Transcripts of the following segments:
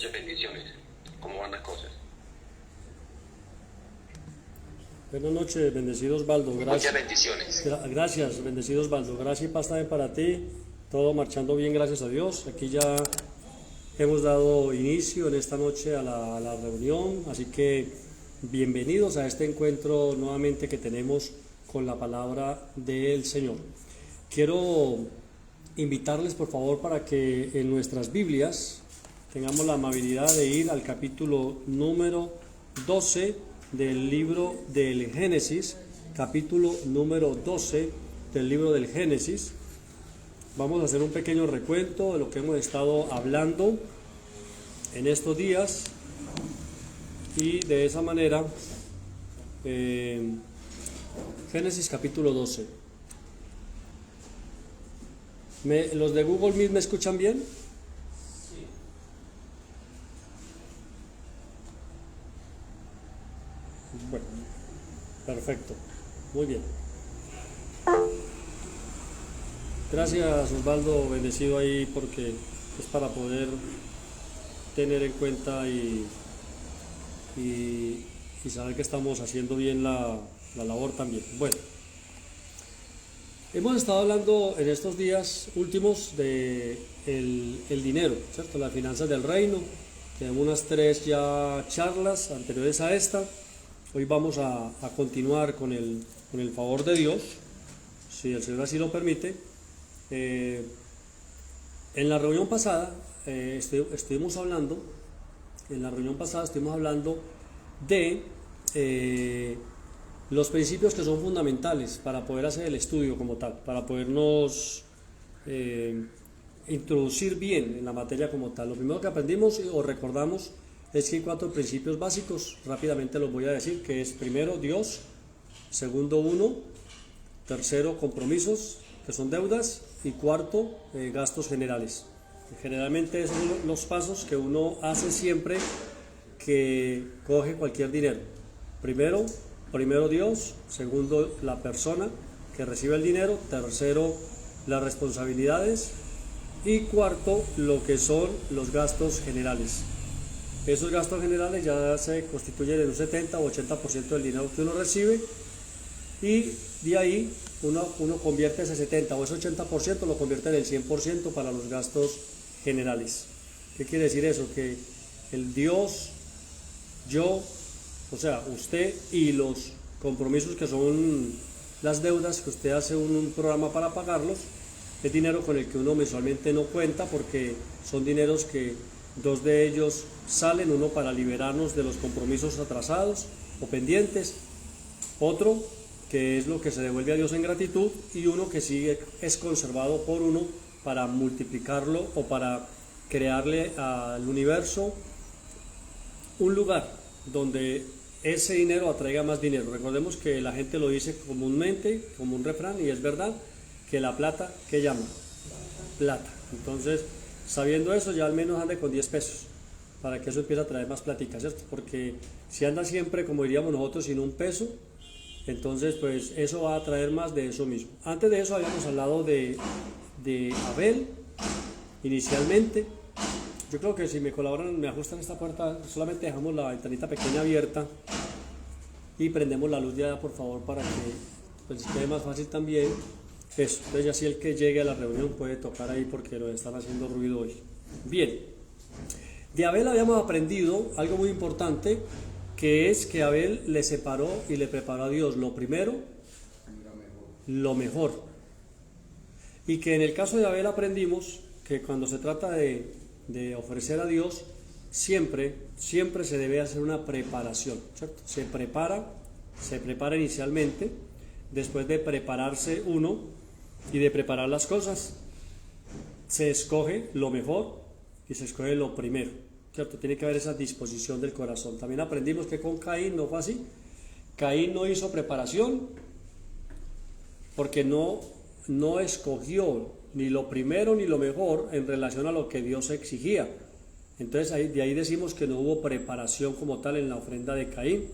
Muchas bendiciones. ¿Cómo van las cosas? Buenas noches, bendecido Osvaldo. Muchas bendiciones. Gracias, bendecido Osvaldo. Gracias y paz también para ti. Todo marchando bien, gracias a Dios. Aquí ya hemos dado inicio en esta noche a la reunión, así que bienvenidos a este encuentro nuevamente que tenemos con la palabra del Señor. Quiero invitarles por favor para que en nuestras Biblias tengamos la amabilidad de ir al capítulo número 12 del libro del Génesis, capítulo número 12 del libro del Génesis. Vamos a hacer un pequeño recuento de lo que hemos estado hablando en estos días y de esa manera, Génesis capítulo 12. ¿Los de Google Meet me escuchan bien? Sí. Bueno, perfecto, muy bien. Gracias Osvaldo, bendecido ahí, porque es para poder tener en cuenta y saber que estamos haciendo bien la labor también. Bueno, hemos estado hablando en estos días últimos de el dinero, ¿cierto? Las finanzas del reino. Tenemos unas 3 ya charlas anteriores a esta. Hoy vamos a continuar con el favor de Dios, si el Señor así lo permite. En la reunión pasada estuvimos hablando de los principios que son fundamentales para poder hacer el estudio como tal, para podernos introducir bien en la materia como tal. Lo primero que aprendimos o recordamos es que hay 4 principios básicos, rápidamente los voy a decir, que es primero Dios, segundo uno, tercero compromisos, que son deudas, y cuarto gastos generales. Generalmente esos son los pasos que uno hace siempre que coge cualquier dinero. Primero Dios, segundo la persona que recibe el dinero, tercero las responsabilidades y cuarto lo que son los gastos generales. Esos gastos generales ya se constituyen en un 70 o 80% del dinero que uno recibe, y de ahí uno convierte ese 70 o ese 80%, lo convierte en el 100% para los gastos generales. ¿Qué quiere decir eso? Que el Dios, yo, o sea, usted, y los compromisos que son las deudas que usted hace un programa para pagarlos, es dinero con el que uno mensualmente no cuenta, porque son dineros que 2 de ellos salen, uno para liberarnos de los compromisos atrasados o pendientes, otro que es lo que se devuelve a Dios en gratitud, y uno que sí es conservado por uno para multiplicarlo o para crearle al universo un lugar donde ese dinero atraiga más dinero. Recordemos que la gente lo dice comúnmente como un refrán, y es verdad, que la plata, ¿qué llama? Plata. Entonces, sabiendo eso, ya al menos ande con 10 pesos para que eso empiece a traer más platica, ¿cierto? Porque si anda siempre, como diríamos nosotros, sin un peso, entonces pues eso va a traer más de eso mismo. Antes de eso habíamos hablado de Abel inicialmente. Yo creo que si me colaboran, me ajustan esta puerta, solamente dejamos la ventanita pequeña abierta y prendemos la luz ya, por favor, para que pues quede más fácil también eso. Entonces ya si el que llegue a la reunión puede tocar ahí, porque lo están haciendo ruido hoy. Bien, de Abel habíamos aprendido algo muy importante, que es que Abel le separó y le preparó a Dios lo primero, lo mejor. Y que en el caso de Abel aprendimos que cuando se trata de ofrecer a Dios, siempre se debe hacer una preparación, ¿cierto? Se prepara inicialmente, después de prepararse uno y de preparar las cosas, se escoge lo mejor y se escoge lo primero, ¿cierto? Tiene que haber esa disposición del corazón. También aprendimos que con Caín no fue así. Caín no hizo preparación porque no escogió ni lo primero ni lo mejor en relación a lo que Dios exigía. Entonces de ahí decimos que no hubo preparación como tal en la ofrenda de Caín,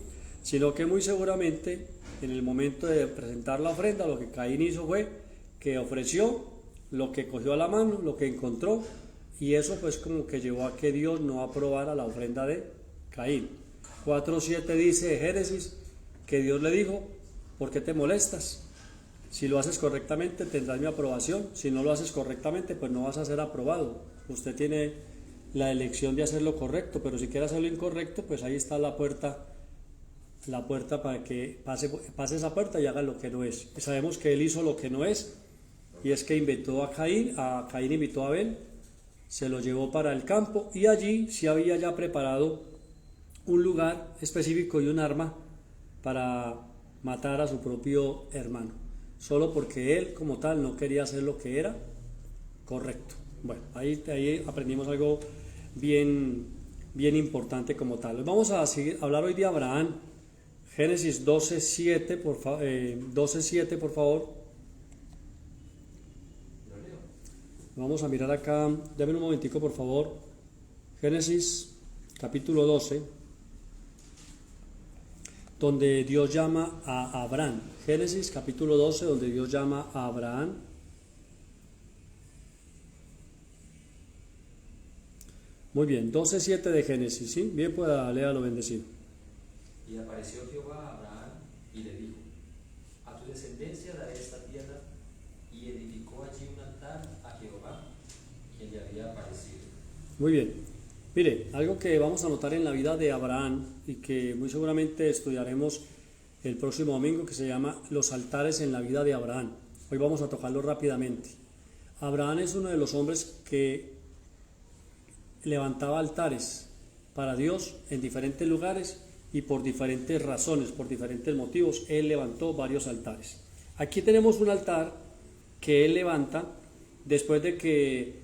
sino que muy seguramente en el momento de presentar la ofrenda, lo que Caín hizo fue que ofreció lo que cogió a la mano, lo que encontró, y eso pues como que llevó a que Dios no aprobara la ofrenda de Caín. 4:7 dice de Génesis que Dios le dijo: ¿por qué te molestas? Si lo haces correctamente tendrás mi aprobación, si no lo haces correctamente pues no vas a ser aprobado. Usted tiene la elección de hacer lo correcto, pero si quiere hacer lo incorrecto, pues ahí está la puerta para que pase esa puerta y haga lo que no es. Y sabemos que él hizo lo que no es, y es que invitó a Caín invitó a Abel, se lo llevó para el campo, y allí sí había ya preparado un lugar específico y un arma para matar a su propio hermano, solo porque él como tal no quería hacer lo que era correcto. Bueno, ahí aprendimos algo bien importante como tal. Vamos a hablar hoy de Abraham. Génesis 12:7, por favor. Vamos a mirar acá, dame un momentico por favor. Génesis capítulo 12, donde Dios llama a Abraham. Génesis capítulo 12, donde Dios llama a Abraham. Muy bien, 12:7 de Génesis, ¿sí? Bien, pues léalo bendecido. Y apareció Jehová a Abraham y le dijo: a tu descendencia daré esta tierra, y edificó allí un altar a Jehová, quien le había aparecido. Muy bien, mire, algo que vamos a notar en la vida de Abraham y que muy seguramente estudiaremos el próximo domingo, que se llama los altares en la vida de Abraham. Hoy vamos a tocarlo rápidamente. Abraham es uno de los hombres que levantaba altares para Dios en diferentes lugares y por diferentes razones, por diferentes motivos. Él levantó varios altares. Aquí tenemos un altar que él levanta después de que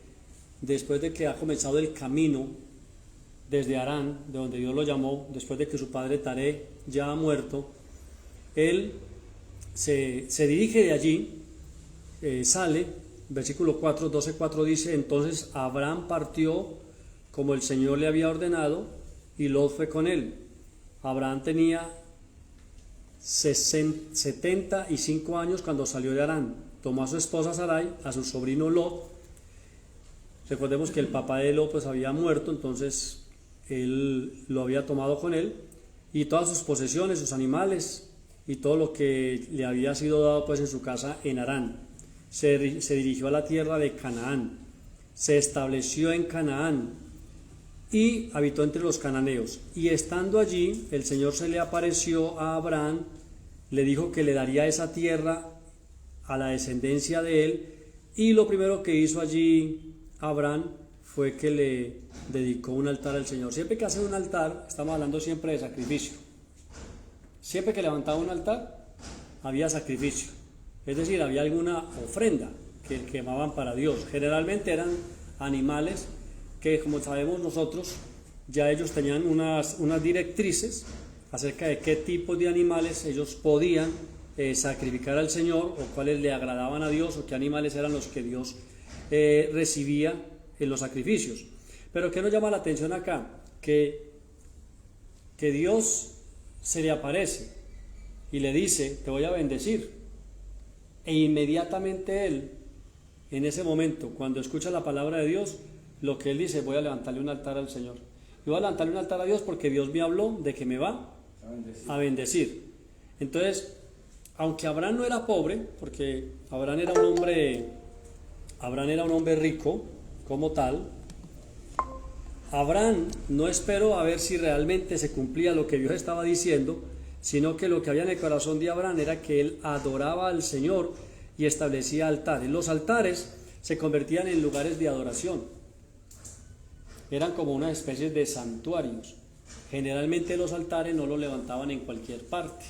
ha comenzado el camino desde Harán, de donde Dios lo llamó, después de que su padre Taré ya ha muerto. Él se dirige de allí, sale, versículo 4, 12:4 dice: entonces Abraham partió como el Señor le había ordenado, y Lot fue con él. Abraham tenía 75 años cuando salió de Harán. Tomó a su esposa Sarai, a su sobrino Lot. Recordemos que el papá de Lot pues había muerto, entonces él lo había tomado con él, y todas sus posesiones, sus animales y todo lo que le había sido dado pues en su casa en Harán. Se dirigió a la tierra de Canaán, se estableció en Canaán y habitó entre los cananeos. Y estando allí, el Señor se le apareció a Abraham, le dijo que le daría esa tierra a la descendencia de él, y lo primero que hizo allí Abraham fue que le dedicó un altar al Señor. Siempre que hace un altar, estamos hablando siempre de sacrificio. Siempre que levantaba un altar, había sacrificio. Es decir, había alguna ofrenda que quemaban para Dios. Generalmente eran animales que, como sabemos nosotros, ya ellos tenían unas directrices acerca de qué tipo de animales ellos podían sacrificar al Señor, o cuáles le agradaban a Dios, o qué animales eran los que Dios recibía en los sacrificios. Pero ¿qué nos llama la atención acá? Que Dios se le aparece y le dice: te voy a bendecir. E inmediatamente él, en ese momento, cuando escucha la palabra de Dios, lo que él dice: voy a levantarle un altar al Señor. Yo voy a levantarle un altar a Dios porque Dios me habló de que me va a bendecir. Entonces, aunque Abraham no era pobre, porque Abraham era un hombre rico como tal, Abraham no esperó a ver si realmente se cumplía lo que Dios estaba diciendo, sino que lo que había en el corazón de Abraham era que él adoraba al Señor y establecía altares. Los altares se convertían en lugares de adoración. Eran como una especie de santuarios. Generalmente los altares no los levantaban en cualquier parte.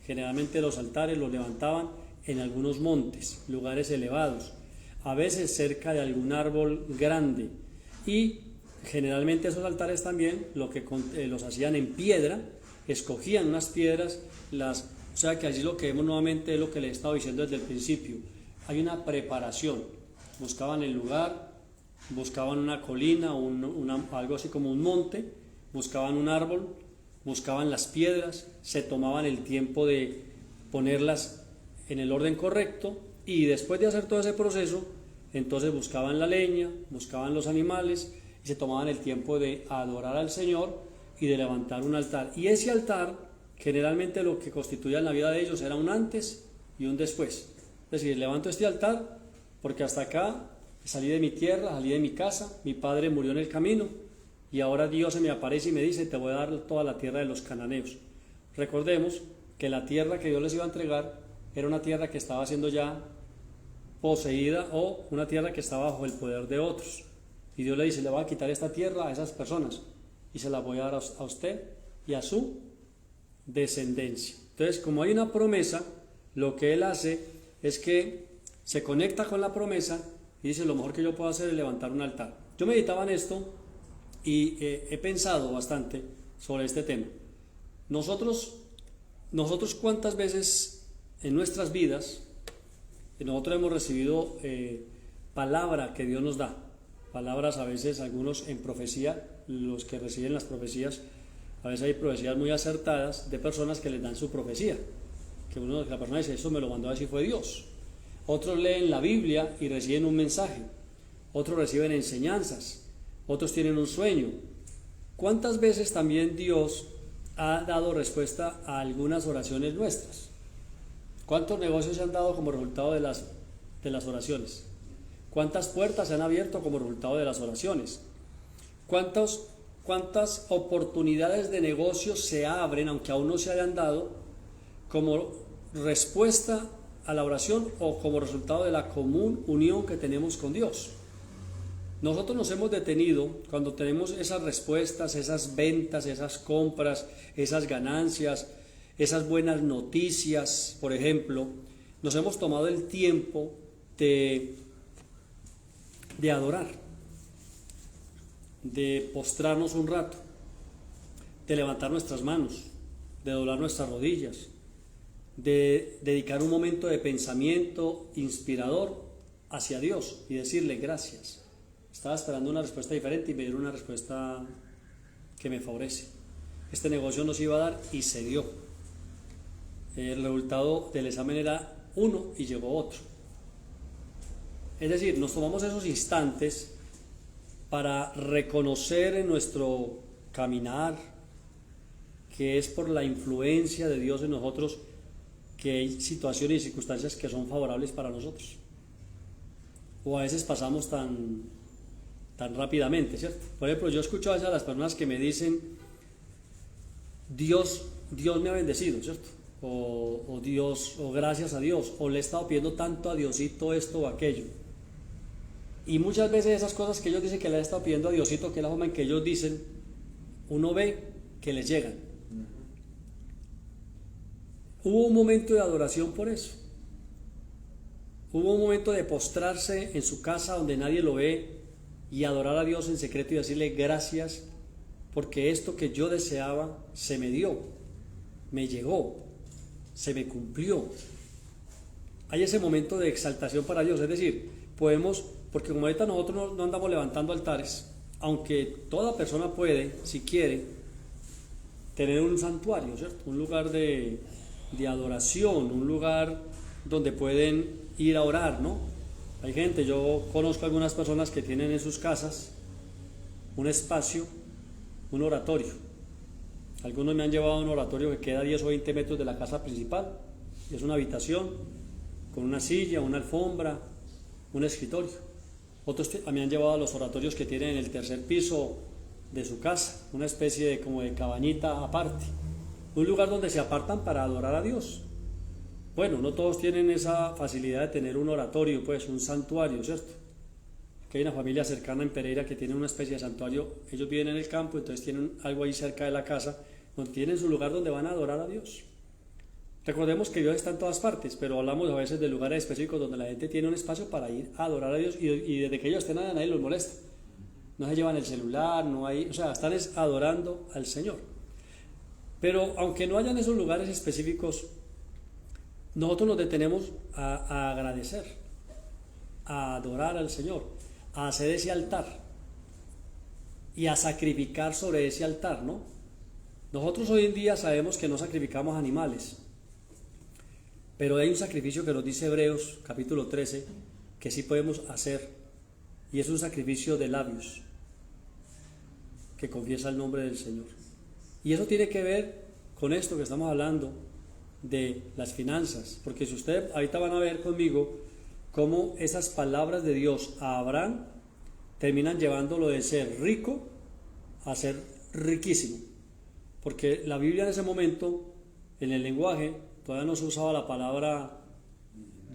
Generalmente los altares los levantaban en algunos montes, lugares elevados, a veces cerca de algún árbol grande. Y generalmente esos altares también los hacían en piedra, escogían unas piedras, o sea que allí lo que vemos nuevamente es lo que les he estado diciendo desde el principio. Hay una preparación. Buscaban el lugar, buscaban una colina, algo así como un monte, buscaban un árbol, buscaban las piedras, se tomaban el tiempo de ponerlas en el orden correcto, y después de hacer todo ese proceso, Entonces buscaban la leña, buscaban los animales y se tomaban el tiempo de adorar al Señor y de levantar un altar. Y ese altar, generalmente lo que constituía en la vida de ellos era un antes y un después. Es decir, levanto este altar porque hasta acá salí de mi tierra, salí de mi casa, mi padre murió en el camino y ahora Dios se me aparece y me dice, te voy a dar toda la tierra de los cananeos. Recordemos que la tierra que Dios les iba a entregar era una tierra que estaba siendo ya poseída o una tierra que estaba bajo el poder de otros. Y Dios le dice, le voy a quitar esta tierra a esas personas y se la voy a dar a usted y a su descendencia. Entonces, como hay una promesa, lo que Él hace es que se conecta con la promesa y dice, lo mejor que yo puedo hacer es levantar un altar. Yo meditaba en esto y he pensado bastante sobre este tema. Nosotros cuántas veces en nuestras vidas nosotros hemos recibido palabra que Dios nos da, palabras a veces algunos en profecía, los que reciben las profecías, a veces hay profecías muy acertadas de personas que les dan su profecía, que la persona dice, eso me lo mandó a decir fue Dios. Otros leen la Biblia y reciben un mensaje, otros reciben enseñanzas, otros tienen un sueño. ¿Cuántas veces también Dios ha dado respuesta a algunas oraciones nuestras? ¿Cuántos negocios se han dado como resultado de las oraciones? ¿Cuántas puertas se han abierto como resultado de las oraciones? ¿Cuántas oportunidades de negocio se abren, aunque aún no se hayan dado, como respuesta a la oración o como resultado de la común unión que tenemos con Dios? Nosotros nos hemos detenido cuando tenemos esas respuestas, esas ventas, esas compras, esas ganancias, esas buenas noticias, por ejemplo, nos hemos tomado el tiempo de adorar, de postrarnos un rato, de levantar nuestras manos, de doblar nuestras rodillas, de dedicar un momento de pensamiento inspirador hacia Dios y decirle gracias. Estaba esperando una respuesta diferente y me dieron una respuesta que me favorece. Este negocio no se iba a dar y se dio. El resultado del examen era uno y llegó otro. Es decir, nos tomamos esos instantes para reconocer en nuestro caminar que es por la influencia de Dios en nosotros que hay situaciones y circunstancias que son favorables para nosotros. O a veces pasamos tan rápidamente, ¿cierto? Por ejemplo, yo escucho a veces a las personas que me dicen, Dios me ha bendecido, ¿cierto? O Dios, o gracias a Dios, o le he estado pidiendo tanto a Diosito esto o aquello. Y muchas veces esas cosas que ellos dicen que le han estado pidiendo a Diosito, que es la forma en que ellos dicen, uno ve que les llegan. Hubo un momento de adoración por eso. Hubo un momento de postrarse en su casa donde nadie lo ve y adorar a Dios en secreto y decirle gracias porque esto que yo deseaba se me dio, me llegó, se me cumplió. Hay ese momento de exaltación para Dios, es decir, podemos, porque como ahorita nosotros no andamos levantando altares, aunque toda persona puede, si quiere, tener un santuario, ¿cierto? Un lugar de adoración, un lugar donde pueden ir a orar, ¿no? Hay gente, yo conozco algunas personas que tienen en sus casas un espacio, un oratorio. Algunos me han llevado a un oratorio que queda a 10 o 20 metros de la casa principal. Es una habitación con una silla, una alfombra, un escritorio. Otros me han llevado a los oratorios que tienen en el tercer piso de su casa, una especie de como de cabañita aparte, un lugar donde se apartan para adorar a Dios. Bueno, no todos tienen esa facilidad de tener un oratorio, pues un santuario, ¿cierto? Que hay una familia cercana en Pereira que tiene una especie de santuario, ellos viven en el campo, entonces tienen algo ahí cerca de la casa, donde tienen su lugar donde van a adorar a Dios. Recordemos que Dios está en todas partes, pero hablamos a veces de lugares específicos donde la gente tiene un espacio para ir a adorar a Dios y desde que ellos estén allá nadie los molesta. No se llevan el celular, no hay, o sea, están adorando al Señor. Pero aunque no hayan esos lugares específicos, nosotros nos detenemos a agradecer, a adorar al Señor, a hacer ese altar y a sacrificar sobre ese altar, ¿no? Nosotros hoy en día sabemos que no sacrificamos animales, pero hay un sacrificio que nos dice Hebreos capítulo 13, que sí podemos hacer, y es un sacrificio de labios que confiesa el nombre del Señor. Y eso tiene que ver con esto que estamos hablando de las finanzas, porque si ustedes ahorita van a ver conmigo cómo esas palabras de Dios a Abraham terminan llevándolo de ser rico a ser riquísimo, porque la Biblia en ese momento, en el lenguaje, todavía no se usaba la palabra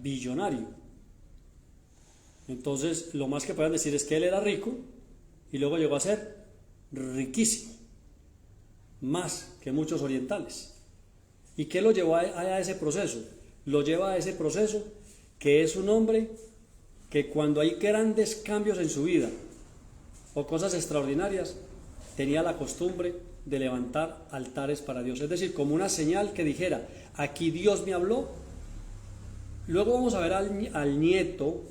billonario. Entonces lo más que pueden decir es que él era rico y luego llegó a ser riquísimo, más que muchos orientales. ¿Y qué lo llevó a ese proceso? Lo lleva a ese proceso que es un hombre que cuando hay grandes cambios en su vida o cosas extraordinarias, tenía la costumbre de levantar altares para Dios, es decir, como una señal que dijera, aquí Dios me habló. Luego vamos a ver al nieto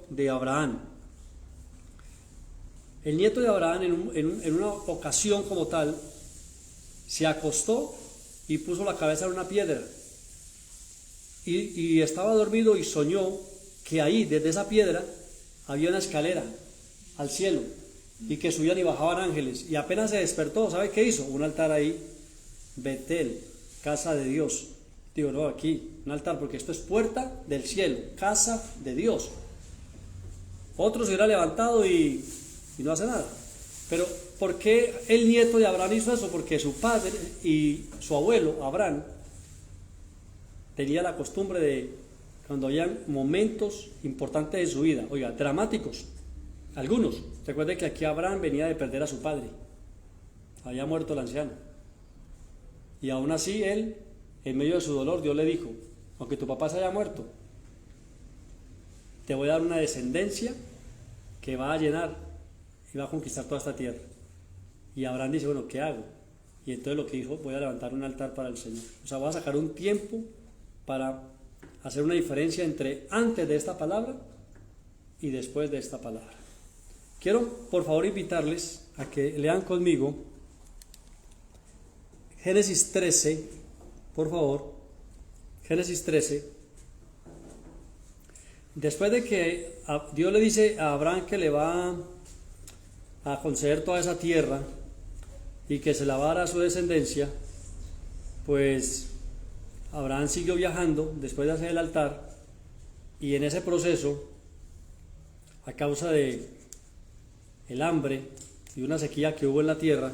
de Abraham. El nieto de Abraham en una ocasión como tal, se acostó y puso la cabeza en una piedra y estaba dormido y soñó que ahí, desde esa piedra, había una escalera al cielo y que subían y bajaban ángeles, y apenas se despertó, ¿sabe qué hizo? Un altar ahí, Betel, casa de Dios. Digo, no, aquí, un altar, porque esto es puerta del cielo, casa de Dios. Otro se hubiera levantado y no hace nada. Pero ¿por qué el nieto de Abraham hizo eso? Porque su padre y su abuelo, Abraham, tenía la costumbre de, cuando habían momentos importantes de su vida, oiga, dramáticos, algunos. Recuerde que aquí Abraham venía de perder a su padre, había muerto el anciano, y aún así él, en medio de su dolor, Dios le dijo, aunque tu papá se haya muerto, te voy a dar una descendencia que va a llenar y va a conquistar toda esta tierra. Y Abraham dice, bueno, ¿qué hago? Y entonces lo que dijo, voy a levantar un altar para el Señor. O sea, voy a sacar un tiempo para hacer una diferencia entre antes de esta palabra y después de esta palabra. Quiero, por favor, invitarles a que lean conmigo Génesis 13, por favor. Génesis 13. Después de que Dios le dice a Abraham que le va a conceder toda esa tierra y que se la va a dar a su descendencia, pues Abraham siguió viajando después de hacer el altar, y en ese proceso, a causa de el hambre y una sequía que hubo en la tierra,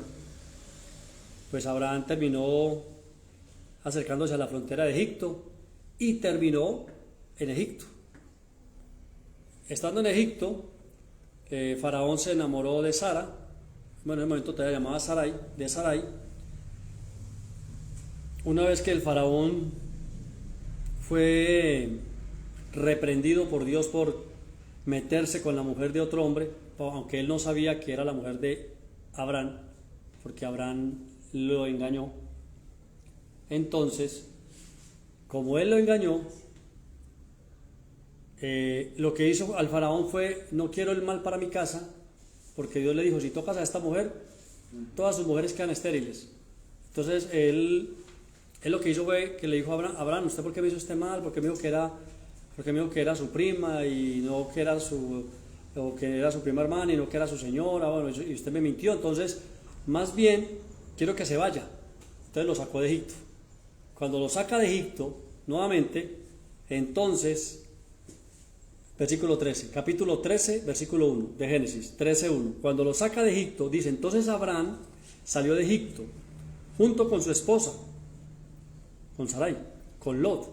pues Abraham terminó acercándose a la frontera de Egipto y terminó en Egipto. Estando en Egipto, Faraón se enamoró de Sara, bueno, en el momento todavía llamaba Sarai, de Sarai. Una vez que el Faraón fue reprendido por Dios por meterse con la mujer de otro hombre, aunque él no sabía que era la mujer de Abraham, porque Abraham lo engañó. Entonces, como él lo engañó, lo que hizo al Faraón fue, no quiero el mal para mi casa, porque Dios le dijo, si tocas a esta mujer, todas sus mujeres quedan estériles. Entonces él lo que hizo fue que le dijo a Abraham, ¿usted por qué me hizo este mal? Porque me dijo que era su prima y no que era que era su prima hermana y no que era su señora, bueno, y usted me mintió. Entonces, más bien, quiero que se vaya. Entonces lo sacó de Egipto. Cuando lo saca de Egipto, nuevamente, entonces, versículo 13, capítulo 13, versículo 1 de Génesis 13:1. Cuando lo saca de Egipto, dice, entonces Abraham salió de Egipto junto con su esposa, con Sarai, con Lot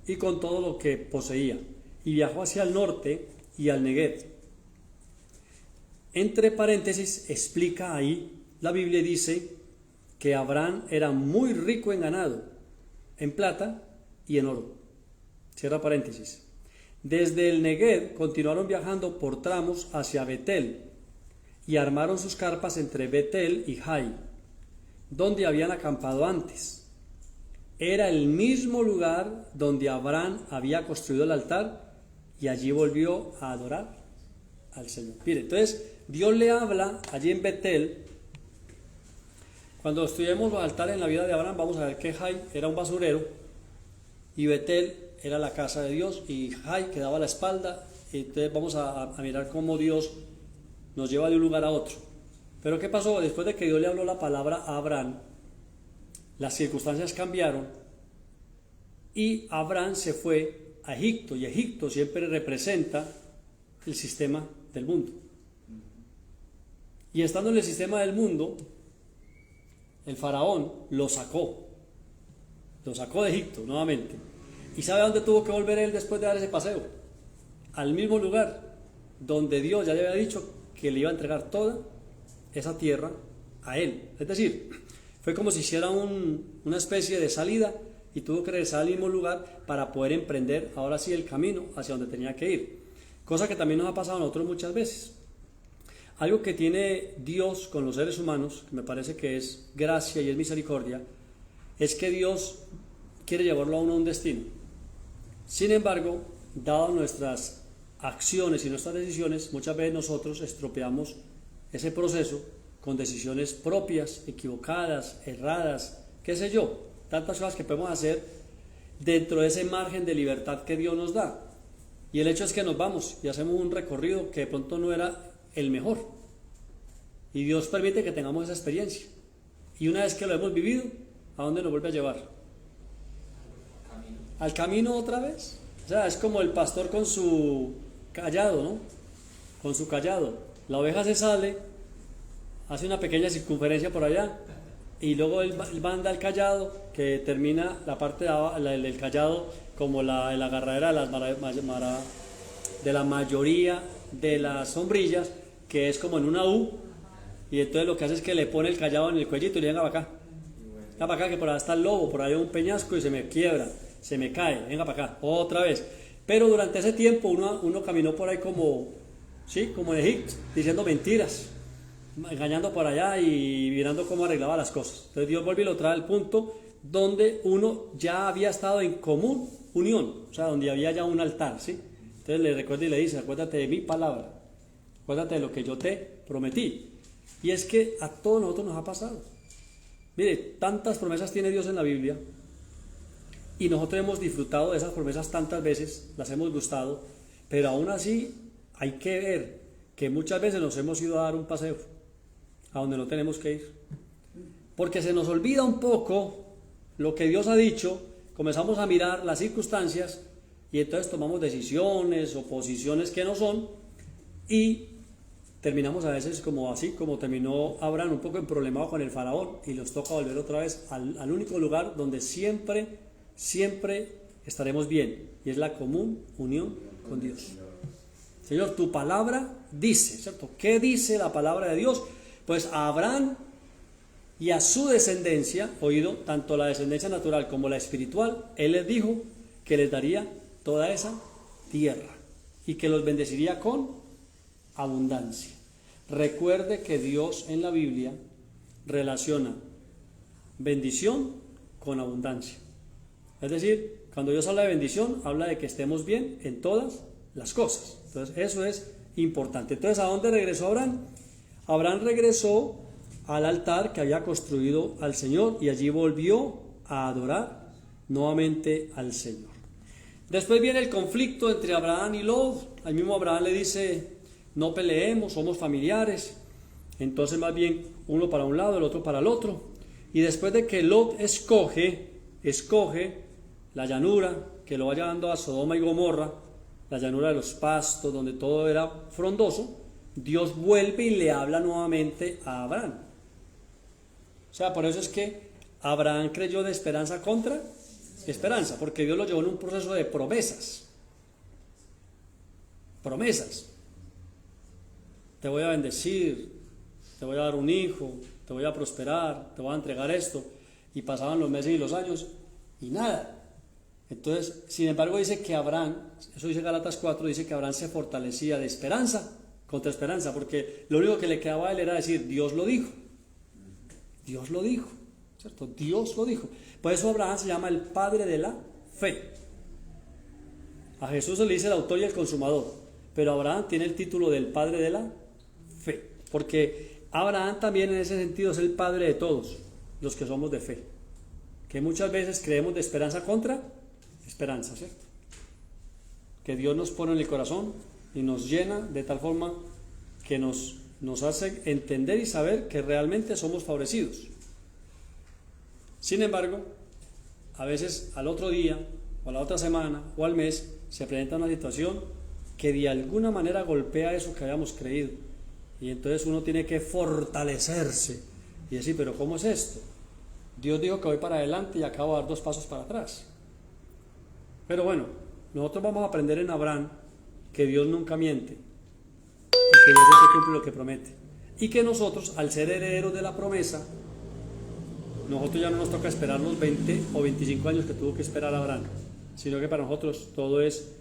y con todo lo que poseía, y viajó hacia el norte y al Negev. Entre paréntesis explica ahí, la Biblia dice que Abraham era muy rico en ganado, en plata y en oro. Cierra paréntesis. Desde el Negev continuaron viajando por tramos hacia Betel y armaron sus carpas entre Betel y Jai, donde habían acampado antes. Era el mismo lugar donde Abraham había construido el altar y allí volvió a adorar al Señor. Mire, entonces Dios le habla allí en Betel. Cuando estudiemos los altares en la vida de Abraham, vamos a ver que Jai era un basurero y Betel era la casa de Dios y Jai quedaba a la espalda. Entonces vamos a mirar cómo Dios nos lleva de un lugar a otro. Pero ¿qué pasó? Después de que Dios le habló la palabra a Abraham, las circunstancias cambiaron y Abraham se fue a Egipto, y Egipto siempre representa el sistema del mundo. Y estando en el sistema del mundo, el faraón lo sacó de Egipto nuevamente. ¿Y sabe a dónde tuvo que volver él después de dar ese paseo? Al mismo lugar donde Dios ya le había dicho que le iba a entregar toda esa tierra a él. Es decir, fue como si hiciera una especie de salida y tuvo que regresar al mismo lugar para poder emprender ahora sí el camino hacia donde tenía que ir. Cosa que también nos ha pasado a nosotros muchas veces. Algo que tiene Dios con los seres humanos, que me parece que es gracia y es misericordia, es que Dios quiere llevarlo a uno a un destino. Sin embargo, dado nuestras acciones y nuestras decisiones, muchas veces nosotros estropeamos ese proceso con decisiones propias, equivocadas, erradas, qué sé yo, tantas cosas que podemos hacer dentro de ese margen de libertad que Dios nos da. Y el hecho es que nos vamos y hacemos un recorrido que de pronto no era el mejor. Y Dios permite que tengamos esa experiencia. Y una vez que lo hemos vivido, ¿a dónde nos vuelve a llevar? ¿Al camino otra vez? O sea, es como el pastor con su cayado, ¿no? Con su cayado. La oveja se sale, hace una pequeña circunferencia por allá, y luego él manda el cayado, que termina la parte del cayado como la agarradera de la mayoría de las sombrillas, que es como en una U, y entonces lo que hace es que le pone el cayado en el cuellito y le venga para acá. Venga para acá, que por allá está el lobo, por ahí hay un peñasco y se me quiebra, se me cae, venga para acá, otra vez. Pero durante ese tiempo uno caminó por ahí como en Egipto, diciendo mentiras, engañando por allá y mirando cómo arreglaba las cosas. Entonces Dios vuelve y lo trae al punto donde uno ya había estado en común unión, o sea, donde había ya un altar, ¿sí? Entonces le recuerda y le dice, acuérdate de mi palabra, acuérdate de lo que yo te prometí. Y es que a todos nosotros nos ha pasado. Mire, tantas promesas tiene Dios en la Biblia y nosotros hemos disfrutado de esas promesas tantas veces, las hemos gustado, pero aún así hay que ver que muchas veces nos hemos ido a dar un paseo a donde no tenemos que ir, porque se nos olvida un poco lo que Dios ha dicho, comenzamos a mirar las circunstancias y entonces tomamos decisiones o posiciones que no son y terminamos a veces como terminó Abraham, un poco emproblemado con el faraón, y nos toca volver otra vez al único lugar donde siempre estaremos bien, y es la común unión con Dios. Señor, tu palabra dice, ¿cierto? ¿Qué dice la palabra de Dios? Pues a Abraham y a su descendencia, oído, tanto la descendencia natural como la espiritual, Él les dijo que les daría toda esa tierra y que los bendeciría con abundancia. Recuerde que Dios en la Biblia relaciona bendición con abundancia. Es decir, cuando Dios habla de bendición, habla de que estemos bien en todas las cosas. Entonces, eso es importante. Entonces, ¿a dónde regresó Abraham? Abraham regresó al altar que había construido al Señor y allí volvió a adorar nuevamente al Señor. Después viene el conflicto entre Abraham y Lot. Al mismo Abraham le dice, no peleemos, somos familiares. Entonces más bien uno para un lado, el otro para el otro. Y después de que Lot escoge la llanura que lo va llevando a Sodoma y Gomorra, la llanura de los pastos, donde todo era frondoso, Dios vuelve y le habla nuevamente a Abraham. O sea, por eso es que Abraham creyó de esperanza contra esperanza, porque Dios lo llevó en un proceso de promesas. Te voy a bendecir, te voy a dar un hijo, te voy a prosperar, te voy a entregar esto. Y pasaban los meses y los años y nada. Entonces, sin embargo, dice que Abraham, eso dice Gálatas 4, dice que Abraham se fortalecía de esperanza contra esperanza, porque lo único que le quedaba a él era decir, Dios lo dijo, ¿cierto? Dios lo dijo. Por eso Abraham se llama el padre de la fe. A Jesús se le dice el autor y el consumador, pero Abraham tiene el título del padre de la fe, porque Abraham también en ese sentido es el padre de todos los que somos de fe, que muchas veces creemos de esperanza contra esperanza, ¿cierto? que Dios nos pone en el corazón y nos llena de tal forma que nos hace entender y saber que realmente somos favorecidos. Sin embargo, a veces al otro día, o a la otra semana, o al mes, se presenta una situación que de alguna manera golpea eso que habíamos creído. Y entonces uno tiene que fortalecerse y decir, pero ¿cómo es esto? Dios dijo que voy para adelante y acabo de dar 2 pasos para atrás. Pero bueno, nosotros vamos a aprender en Abraham que Dios nunca miente, y que Dios siempre cumple lo que promete. Y que nosotros, al ser herederos de la promesa, nosotros ya no nos toca esperar los 20 o 25 años que tuvo que esperar Abraham, sino que para nosotros todo es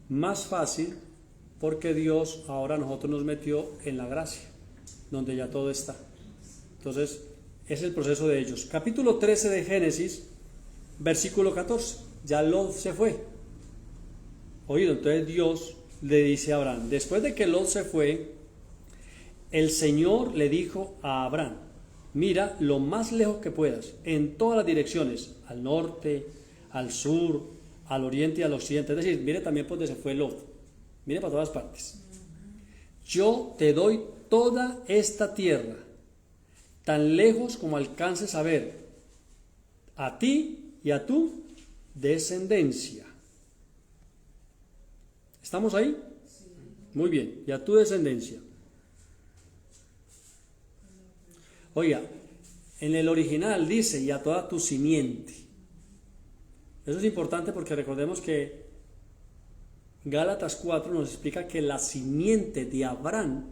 más fácil porque Dios ahora a nosotros nos metió en la gracia, donde ya todo está. Entonces, es el proceso de ellos. Capítulo 13 de Génesis, versículo 14. Ya Lot se fue. Oído, entonces Dios le dice a Abraham, después de que Lot se fue, el Señor le dijo a Abraham, mira lo más lejos que puedas, en todas las direcciones, al norte, al sur, al oriente y al occidente. Es decir, mire también por donde se fue Lot, mire para todas partes. Yo te doy toda esta tierra, tan lejos como alcances a ver, a ti y a tu descendencia. ¿Estamos ahí? Muy bien, y a tu descendencia. Oiga, en el original dice, y a toda tu simiente. Eso es importante porque recordemos que Gálatas 4 nos explica que la simiente de Abraham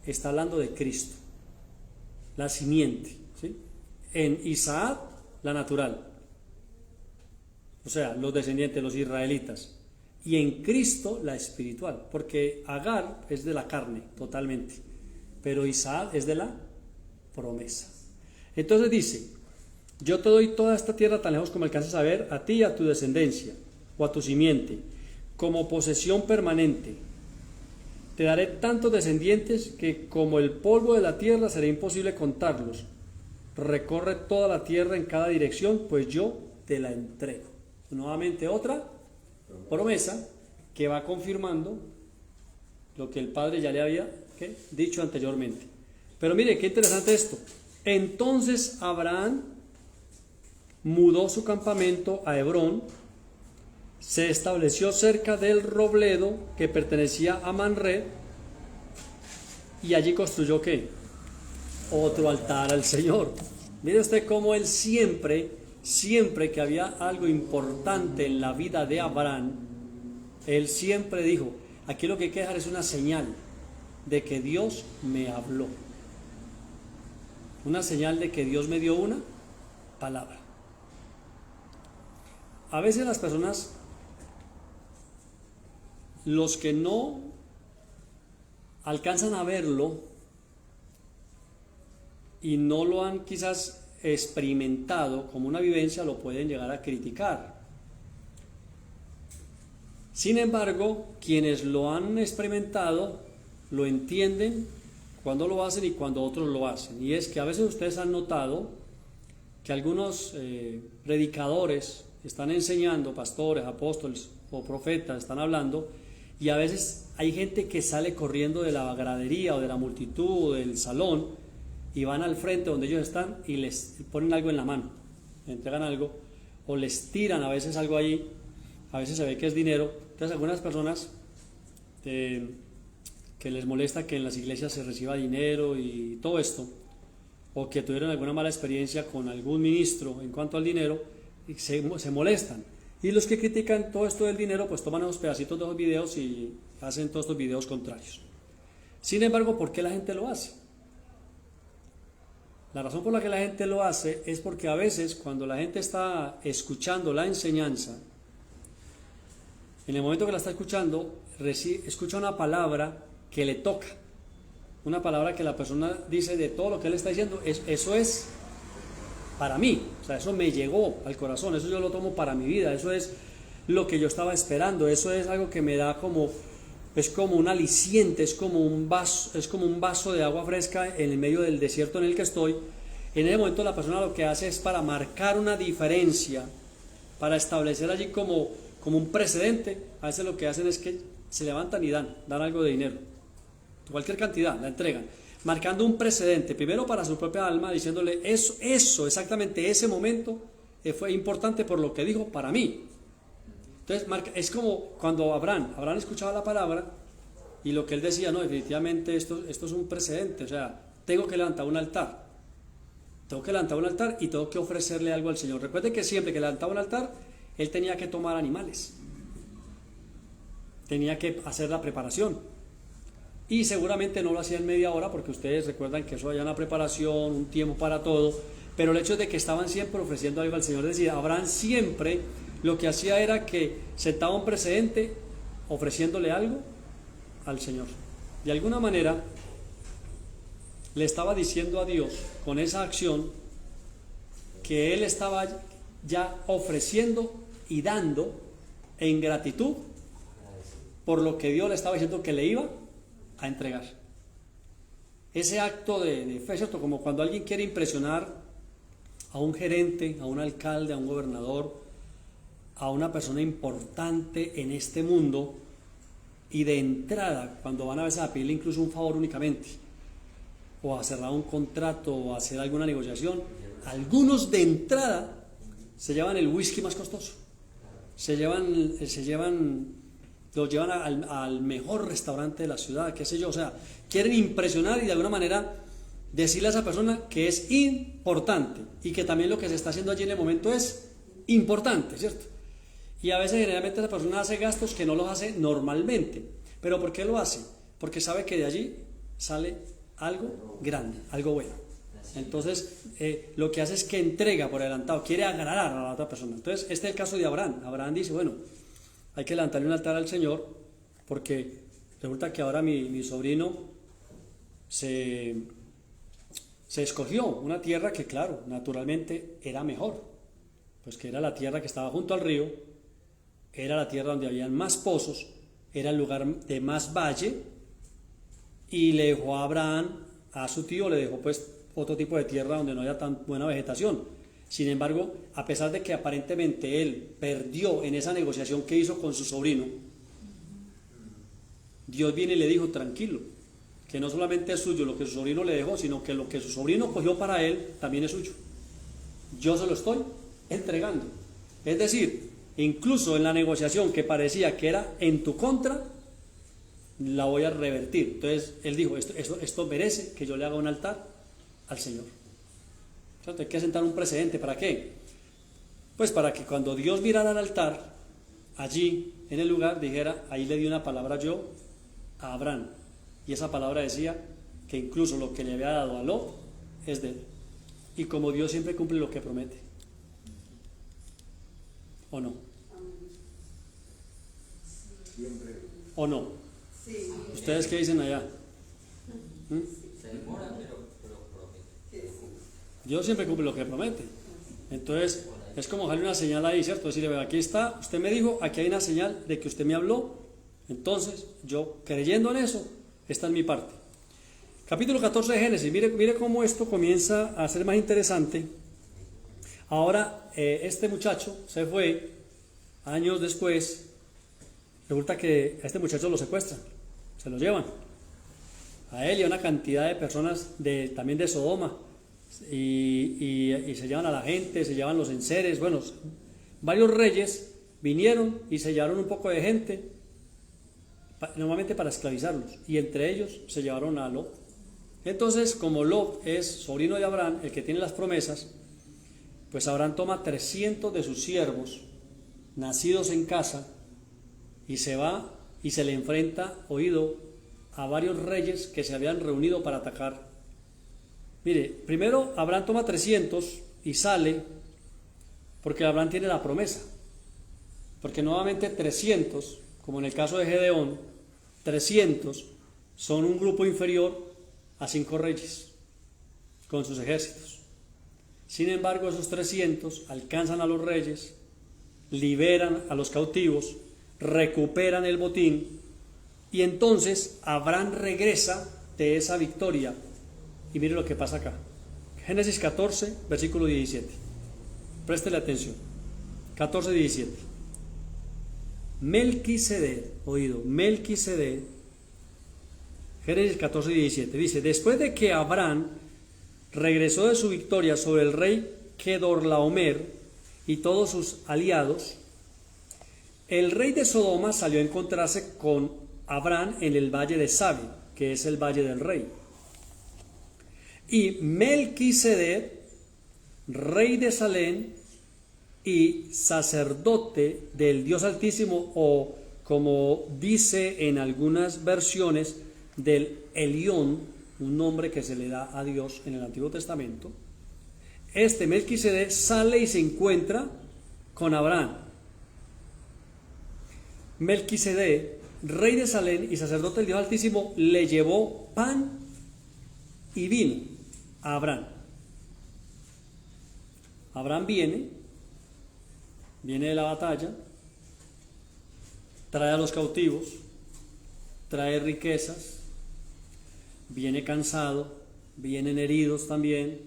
está hablando de Cristo. La simiente, ¿sí? En Isaac, la natural. O sea, los descendientes, los israelitas. Y en Cristo, la espiritual. Porque Agar es de la carne, totalmente. Pero Isaac es de la promesa. Entonces dice, yo te doy toda esta tierra tan lejos como alcances a ver, a ti y a tu descendencia, o a tu simiente, como posesión permanente. Te daré tantos descendientes que como el polvo de la tierra será imposible contarlos. Recorre toda la tierra en cada dirección, pues yo te la entrego. Nuevamente otra promesa que va confirmando lo que el Padre ya le había dicho anteriormente. Pero mire, qué interesante esto. Entonces Abraham mudó su campamento a Hebrón, se estableció cerca del robledo que pertenecía a Manred, y allí construyó ¿qué? Otro altar al Señor. Mire usted cómo él siempre que había algo importante en la vida de Abraham, él siempre dijo, aquí lo que hay que dejar es una señal de que Dios me habló, una señal de que Dios me dio una palabra. A veces las personas, los que no alcanzan a verlo y no lo han quizás experimentado como una vivencia, lo pueden llegar a criticar. Sin embargo, quienes lo han experimentado lo entienden cuando lo hacen y cuando otros lo hacen. Y es que a veces ustedes han notado que algunos predicadores están enseñando, pastores, apóstoles o profetas están hablando, y a veces hay gente que sale corriendo de la gradería o de la multitud o del salón y van al frente donde ellos están y les ponen algo en la mano, le entregan algo o les tiran a veces algo allí, a veces se ve que es dinero. Entonces algunas personas que les molesta que en las iglesias se reciba dinero y todo esto, o que tuvieron alguna mala experiencia con algún ministro en cuanto al dinero, y se molestan. Y los que critican todo esto del dinero, pues toman esos pedacitos de los videos y hacen todos estos videos contrarios. Sin embargo, ¿por qué la gente lo hace? La razón por la que la gente lo hace es porque a veces cuando la gente está escuchando la enseñanza, en el momento que la está escuchando, escucha una palabra que le toca, una palabra que la persona dice de todo lo que él está diciendo, eso es para mí, o sea, eso me llegó al corazón, eso yo lo tomo para mi vida, eso es lo que yo estaba esperando, eso es algo que me da es como un aliciente, es como un vaso de agua fresca en el medio del desierto en el que estoy. En ese momento la persona lo que hace es para marcar una diferencia, para establecer allí como como un precedente. A veces lo que hacen es que se levantan y dan algo de dinero, cualquier cantidad, la entregan, marcando un precedente, primero para su propia alma, diciéndole eso exactamente ese momento fue importante por lo que dijo para mí. Entonces es como cuando Abraham escuchaba la palabra y lo que él decía, no, definitivamente esto es un precedente, o sea, tengo que levantar un altar y tengo que ofrecerle algo al Señor. Recuerde que siempre que levantaba un altar, él tenía que tomar animales, tenía que hacer la preparación, y seguramente no lo hacía en media hora, porque ustedes recuerdan que eso había una preparación, un tiempo para todo, pero el hecho es de que estaban siempre ofreciendo algo al Señor. Es decir, Abraham siempre lo que hacía era que sentaba un precedente ofreciéndole algo al Señor. De alguna manera le estaba diciendo a Dios con esa acción que él estaba ya ofreciendo y dando en gratitud por lo que Dios le estaba diciendo que le iba a entregar. Ese acto de fe, ¿cierto? Como cuando alguien quiere impresionar a un gerente, a un alcalde, a un gobernador, a una persona importante en este mundo, y de entrada, cuando van a veces a pedirle incluso un favor únicamente, o a cerrar un contrato, o a hacer alguna negociación, algunos de entrada se llevan el whisky más costoso, lo llevan al mejor restaurante de la ciudad, qué sé yo, o sea, quieren impresionar y de alguna manera decirle a esa persona que es importante y que también lo que se está haciendo allí en el momento es importante, ¿cierto? Y a veces generalmente esa persona hace gastos que no los hace normalmente. ¿Pero por qué lo hace? Porque sabe que de allí sale algo grande, algo bueno. Entonces lo que hace es que entrega por adelantado, quiere agradar a la otra persona. Entonces este es el caso de Abraham. Abraham dice, bueno, hay que levantarle un altar al Señor, porque resulta que ahora mi sobrino se escogió una tierra que, claro, naturalmente era mejor, pues que era la tierra que estaba junto al río, era la tierra donde habían más pozos, era el lugar de más valle, y le dejó a Abraham, a su tío, le dejó pues otro tipo de tierra donde no había tan buena vegetación. Sin embargo, a pesar de que aparentemente él perdió en esa negociación que hizo con su sobrino, Dios viene y le dijo, tranquilo, que no solamente es suyo lo que su sobrino le dejó, sino que lo que su sobrino cogió para él también es suyo. Yo se lo estoy entregando. Es decir, incluso en la negociación que parecía que era en tu contra, la voy a revertir. Entonces él dijo, esto merece que yo le haga un altar al Señor. Hay que sentar un precedente. ¿Para qué? Pues para que cuando Dios mirara al altar, allí en el lugar, dijera, ahí le di una palabra yo a Abraham, y esa palabra decía que incluso lo que le había dado a Lot es de él. Y como Dios siempre cumple lo que promete, ¿o no? ¿O no? ¿Ustedes qué dicen allá? Se demora, pero promete. Dios siempre cumple lo que promete. Entonces es como dejarle una señal ahí, ¿cierto? Decirle, aquí está, usted me dijo, aquí hay una señal de que usted me habló, entonces yo, creyendo en eso, esta es mi parte. Capítulo 14 de Génesis. Mire cómo esto comienza a ser más interesante. Ahora este muchacho se fue, años después, resulta que a este muchacho lo secuestran, se lo llevan, a él y a una cantidad de personas también de Sodoma, y se llevan a la gente, se llevan los enseres, bueno, varios reyes vinieron y se llevaron un poco de gente, normalmente para esclavizarlos, y entre ellos se llevaron a Lot. Entonces, como Lot es sobrino de Abraham, el que tiene las promesas, pues Abraham toma 300 de sus siervos nacidos en casa y se va y se le enfrenta, oído, a varios reyes que se habían reunido para atacar. Mire, primero Abraham toma 300 y sale porque Abraham tiene la promesa, porque nuevamente 300, como en el caso de Gedeón, 300 son un grupo inferior a 5 reyes con sus ejércitos. Sin embargo, esos 300 alcanzan a los reyes, liberan a los cautivos, recuperan el botín, y entonces Abraham regresa de esa victoria. Y mire lo que pasa acá. Génesis 14, versículo 17. Préstele atención. 14, 17. Melquisedec, oído, Melquisedec, Génesis 14 y 17, dice, después de que Abraham regresó de su victoria sobre el rey Kedorlaomer y todos sus aliados, el rey de Sodoma salió a encontrarse con Abraham en el valle de Sabe, que es el valle del rey. Y Melquisedec, rey de Salem y sacerdote del Dios Altísimo, o como dice en algunas versiones, del Elión, un nombre que se le da a Dios en el Antiguo Testamento, este Melquisedec sale y se encuentra con Abraham. Melquisedec, rey de Salem y sacerdote del Dios Altísimo, le llevó pan y vino a Abraham. Abraham viene de la batalla, trae a los cautivos, trae riquezas, viene cansado, vienen heridos también,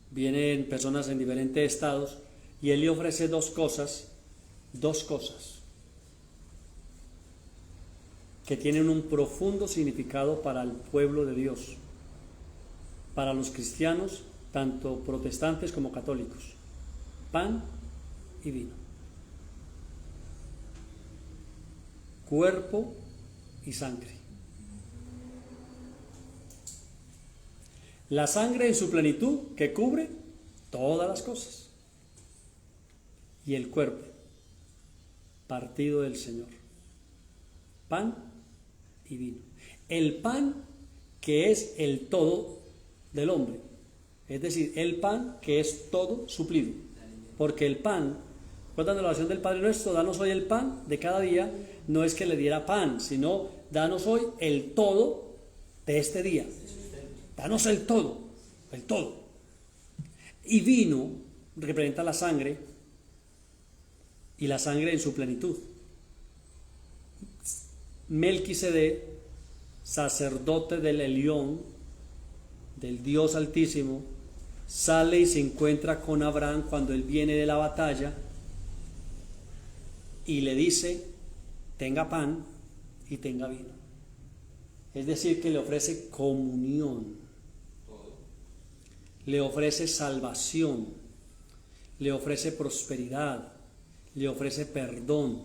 vienen personas en diferentes estados, y él le ofrece dos cosas que tienen un profundo significado para el pueblo de Dios, para los cristianos, tanto protestantes como católicos: pan y vino, cuerpo y sangre. La sangre en su plenitud, que cubre todas las cosas, y el cuerpo partido del Señor, pan y vino. El pan, que es el todo del hombre, es decir, el pan que es todo suplido, porque el pan, ¿recuerdan la oración del Padre Nuestro? Danos hoy el pan de cada día. No es que le diera pan, sino danos hoy el todo de este día, danos el todo. Y vino representa la sangre, y la sangre en su plenitud. Melquisedec, sacerdote del Elión, del Dios Altísimo, sale y se encuentra con Abraham cuando él viene de la batalla y le dice: tenga pan y tenga vino. Es decir, que le ofrece comunión, le ofrece salvación, le ofrece prosperidad, le ofrece perdón,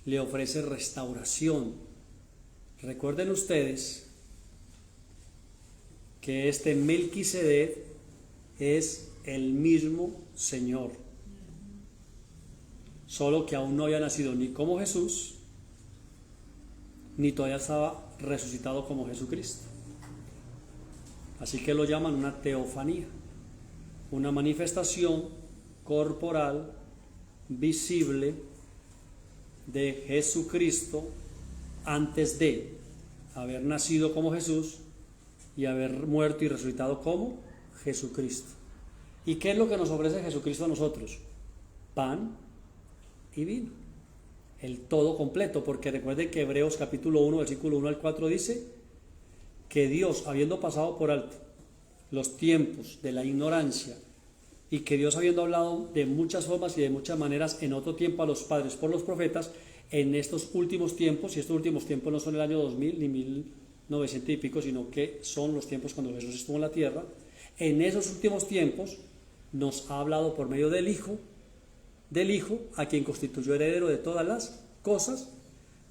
le ofrece restauración. Recuerden ustedes que este Melquisedec es el mismo Señor, solo que aún no había nacido ni como Jesús, ni todavía estaba resucitado como Jesucristo. Así que lo llaman una teofanía, una manifestación corporal visible de Jesucristo antes de haber nacido como Jesús y haber muerto y resucitado como Jesucristo. ¿Y qué es lo que nos ofrece Jesucristo a nosotros? Pan y vino, el todo completo, porque recuerden que Hebreos capítulo 1, versículo 1 al 4 dice que Dios, habiendo pasado por alto los tiempos de la ignorancia, y que Dios, habiendo hablado de muchas formas y de muchas maneras en otro tiempo a los padres por los profetas, en estos últimos tiempos, y estos últimos tiempos no son el año 2000 ni 1900 y pico, sino que son los tiempos cuando Jesús estuvo en la tierra, en esos últimos tiempos nos ha hablado por medio del Hijo, a quien constituyó heredero de todas las cosas,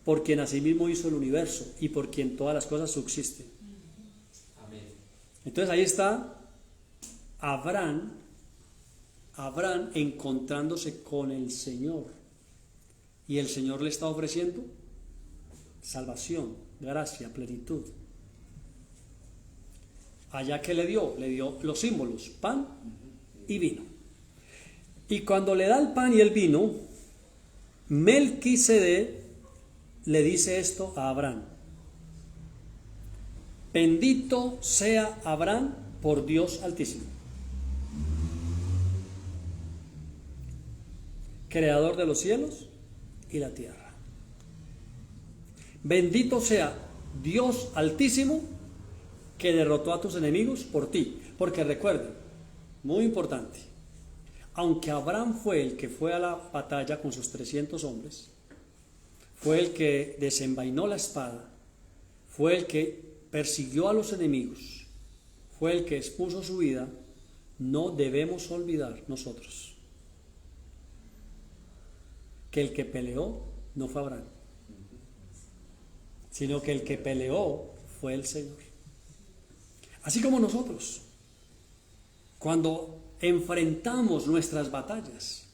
por quien asimismo hizo el universo y por quien todas las cosas subsisten. Amén. Entonces ahí está Abraham encontrándose con el Señor, y el Señor le está ofreciendo salvación, gracia, plenitud. Allá que le dio los símbolos, pan y vino. Y cuando le da el pan y el vino, Melquisedec le dice esto a Abraham: bendito sea Abraham por Dios Altísimo, creador de los cielos y la tierra. Bendito sea Dios Altísimo, que derrotó a tus enemigos por ti. Porque recuerden, muy importante, aunque Abraham fue el que fue a la batalla con sus 300 hombres, fue el que desenvainó la espada, fue el que persiguió a los enemigos, fue el que expuso su vida, no debemos olvidar nosotros que el que peleó no fue Abraham, sino que el que peleó fue el Señor. Así como nosotros, cuando enfrentamos nuestras batallas,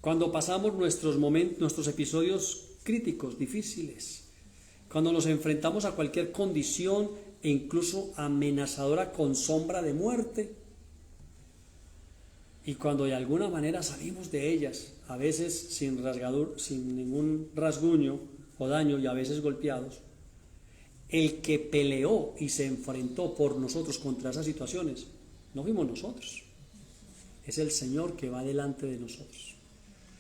cuando pasamos nuestros momentos, nuestros episodios críticos, difíciles, cuando nos enfrentamos a cualquier condición e incluso amenazadora con sombra de muerte, y cuando de alguna manera salimos de ellas, a veces sin ningún rasguño o daño y a veces golpeados, el que peleó y se enfrentó por nosotros contra esas situaciones, no fuimos nosotros, es el Señor que va delante de nosotros.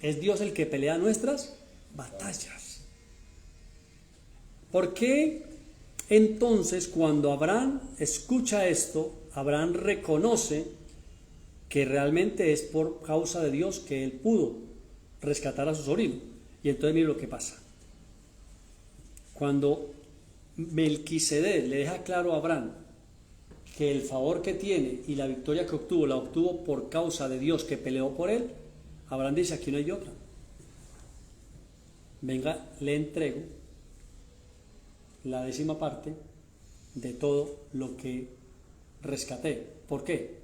Es Dios el que pelea nuestras batallas. ¿Por qué entonces cuando Abraham escucha esto, Abraham reconoce que realmente es por causa de Dios que él pudo rescatar a su sobrino? Y entonces mire lo que pasa. Cuando Melquisedec le deja claro a Abraham que el favor que tiene y la victoria que obtuvo, la obtuvo por causa de Dios que peleó por él, Abraham dice: aquí no hay otra. Venga, le entrego la 10ª parte de todo lo que rescaté. ¿Por qué?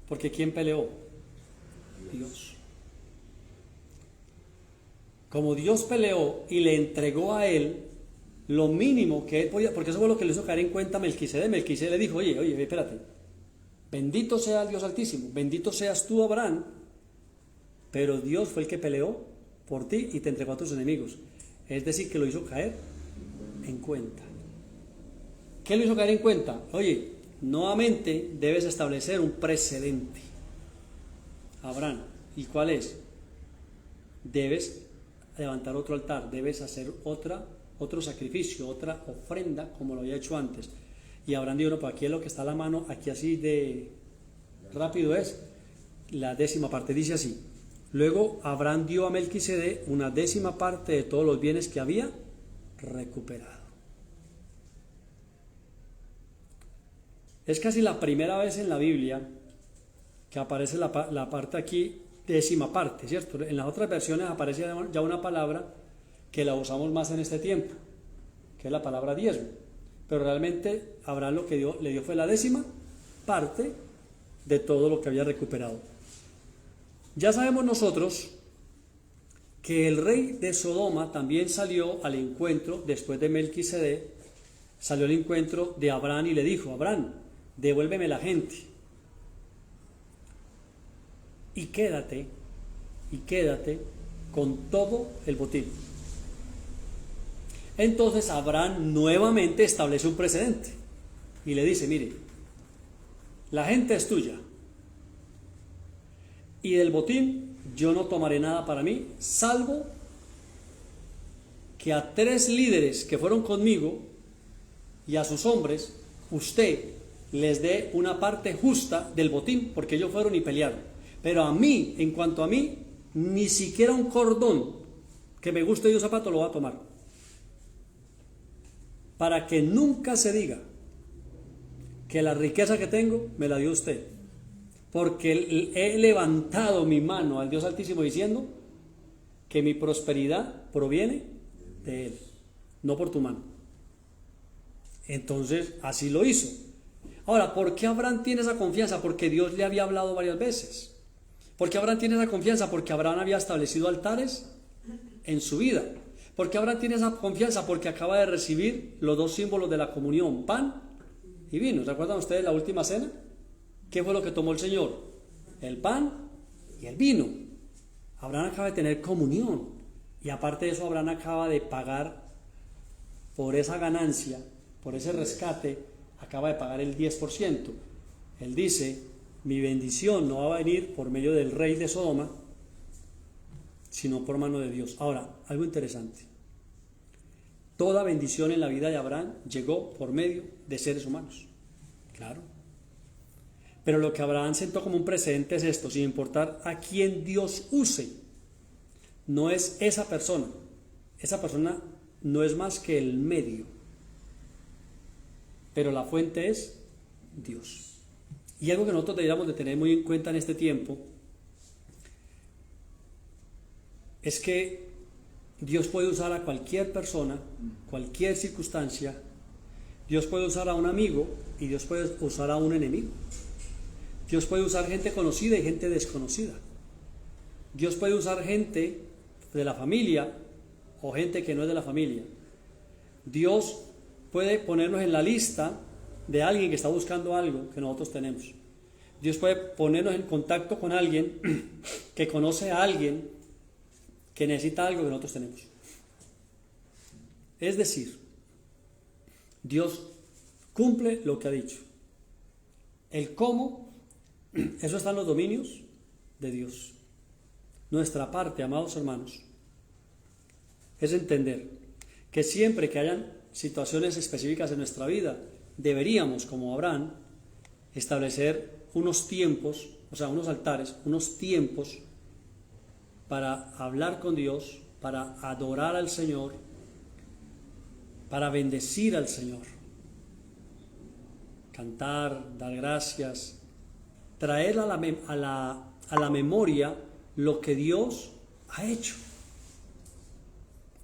Porque ¿quién peleó? Dios. Como Dios peleó y le entregó a él lo mínimo que él podía, porque eso fue lo que le hizo caer en cuenta Melquisedec. Melquisedec le dijo: oye, espérate, bendito sea el Dios Altísimo, bendito seas tú, Abraham, pero Dios fue el que peleó por ti y te entregó a tus enemigos. Es decir, que lo hizo caer en cuenta. ¿Qué lo hizo caer en cuenta? Oye, nuevamente debes establecer un precedente, Abraham. ¿Y cuál es? Debes levantar otro altar, debes hacer otro sacrificio, otra ofrenda como lo había hecho antes. Y Abraham dijo: no, pues aquí es lo que está a la mano, aquí así de rápido es la 10ª parte. Dice así: luego Abraham dio a Melquisedec una 10ª parte de todos los bienes que había recuperado. Es casi la primera vez en la Biblia que aparece la parte aquí, 10ª parte, ¿cierto? En las otras versiones aparece ya una palabra que la usamos más en este tiempo, que es la palabra diezmo. Pero realmente Abraham lo que le dio fue la 10ª parte de todo lo que había recuperado. Ya sabemos nosotros que el rey de Sodoma también salió al encuentro, después de Melquisedec, salió al encuentro de Abraham y le dijo: Abraham, devuélveme la gente y quédate con todo el botín. Entonces Abraham nuevamente establece un precedente y le dice: mire, la gente es tuya y del botín yo no tomaré nada para mí, salvo que a 3 líderes que fueron conmigo y a sus hombres usted les dé una parte justa del botín, porque ellos fueron y pelearon. Pero a mí, en cuanto a mí, ni siquiera un cordón que me guste de un zapato lo va a tomar, para que nunca se diga que la riqueza que tengo me la dio usted, porque he levantado mi mano al Dios Altísimo diciendo que mi prosperidad proviene de Él, no por tu mano. Entonces así lo hizo. Ahora, ¿por qué Abraham tiene esa confianza? Porque Dios le había hablado varias veces. ¿Por qué Abraham tiene esa confianza? Porque Abraham había establecido altares en su vida. ¿Por qué Abraham tiene esa confianza? Porque acaba de recibir los 2 símbolos de la comunión, pan y vino. ¿Recuerdan ustedes la última cena? ¿Qué fue lo que tomó el Señor? El pan y el vino. Abraham acaba de tener comunión. Y aparte de eso, Abraham acaba de pagar por esa ganancia, por ese rescate, acaba de pagar el 10%. Él dice: mi bendición no va a venir por medio del rey de Sodoma, sino por mano de Dios. Ahora, algo interesante: toda bendición en la vida de Abraham llegó por medio de seres humanos, claro. Pero lo que Abraham sentó como un precedente es esto: sin importar a quién Dios use, no es esa persona, esa persona no es más que el medio, pero la fuente es Dios. Y algo que nosotros deberíamos de tener muy en cuenta en este tiempo es que Dios puede usar a cualquier persona, cualquier circunstancia. Dios puede usar a un amigo y Dios puede usar a un enemigo. Dios puede usar gente conocida y gente desconocida. Dios puede usar gente de la familia o gente que no es de la familia. Dios puede ponernos en la lista de alguien que está buscando algo que nosotros tenemos. Dios puede ponernos en contacto con alguien que conoce a alguien que necesita algo que nosotros tenemos. Es decir, Dios cumple lo que ha dicho. El cómo, eso está en los dominios de Dios. Nuestra parte, amados hermanos, es entender que siempre que hayan situaciones específicas en nuestra vida, deberíamos, como Abraham, establecer unos tiempos, o sea, unos altares, unos tiempos para hablar con Dios, para adorar al Señor, para bendecir al Señor, cantar, dar gracias, traer a la memoria lo que Dios ha hecho.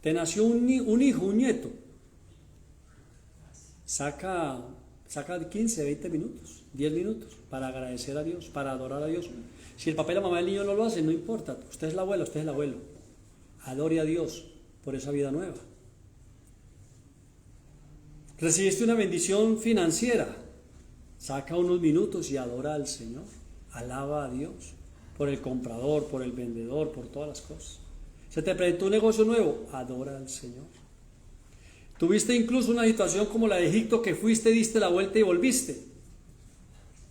Te nació un hijo, un nieto. Saca 15, 20 minutos, 10 minutos para agradecer a Dios, para adorar a Dios. Si el papá y la mamá del niño no lo hacen, no importa. Usted es la abuela, usted es el abuelo. Adore a Dios por esa vida nueva. Recibiste una bendición financiera. Saca unos minutos y adora al Señor. Alaba a Dios por el comprador, por el vendedor, por todas las cosas. Se te presentó un negocio nuevo. Adora al Señor. Tuviste incluso una situación como la de Egipto, que fuiste, diste la vuelta y volviste.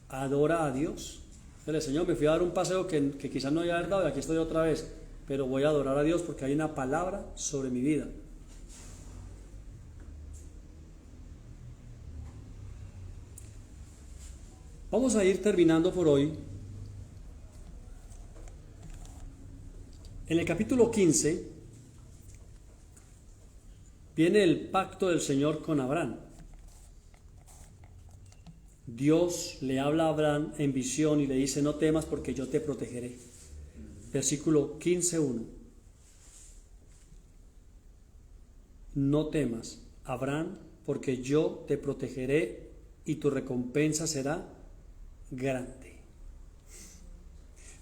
Adora a Dios. Dile: Señor, me fui a dar un paseo que quizás no había dado y aquí estoy otra vez, pero voy a adorar a Dios porque hay una palabra sobre mi vida. Vamos a ir terminando por hoy. En el capítulo 15 viene el pacto del Señor con Abraham. Dios le habla a Abraham en visión y le dice: no temas porque yo te protegeré. Versículo 15:1. No temas, Abraham, porque yo te protegeré y tu recompensa será grande.